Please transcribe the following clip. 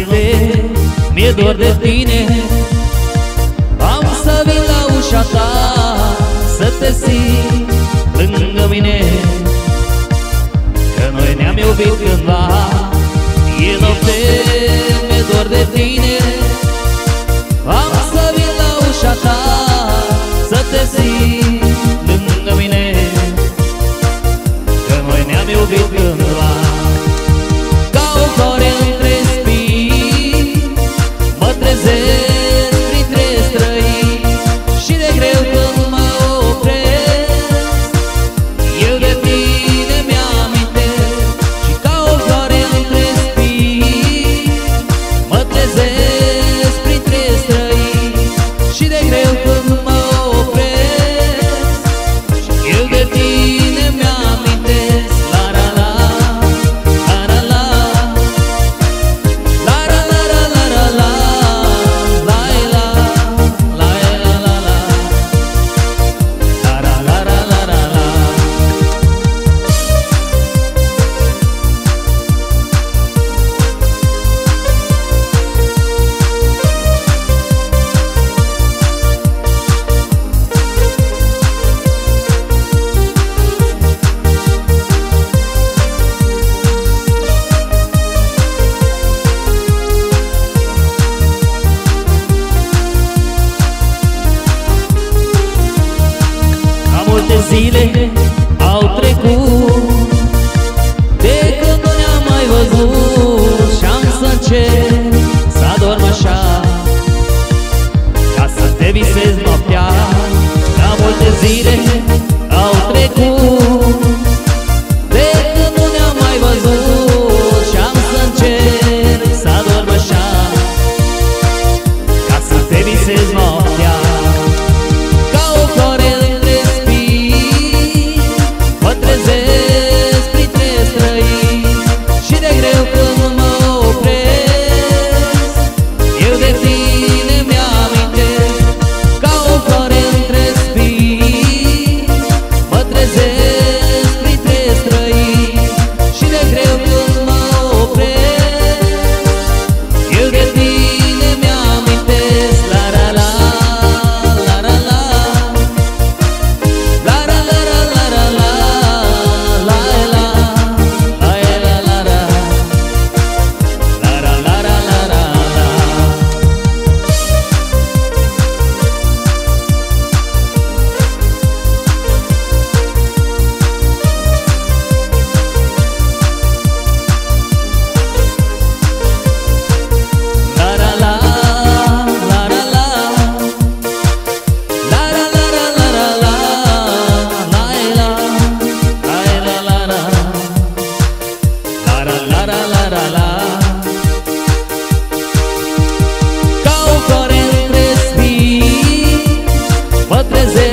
noapte mi-e dor de tine. Am să vin la ușa ta să te simt lângă mine, că noi ne-am iubit cândva. E noapte, mi-e dor de tine. Am să vin la ușa ta să te simt lângă mine, că noi ne-am iubit cândva. Ca o floare între spini mă trezesc printre străini, și de greu când mă opresc eu de tine mi-amintesc. Și ca o floare între spini mă trezesc printre străini, și de greu când mă opresc eu de tine mi-amintesc. La la la, la la la, la la la la la la, la la la la la la, la la la la la la. Multe zile au trecut de când nu ne-am mai văzut, și-am să încerc să adorm așa, ca să te visez noaptea. Ca multe zile au trecut de când nu ne-am mai văzut, și-am să încerc să adorm așa, ca să te visez noaptea. Ca o floare între spini mă trezesc printre străini, și de greu când mă opresc eu de tine mi-amintesc. Ca o floare între spini mă trezesc printre străini, și de greu când mă opresc eu de tine mi-amintesc. La la la, la la la, la la la la la la, la la la la la la, la la la la la la. La la la, la la la, la la la la la la, la la la la la la. Ca o floare între spini mă trezesc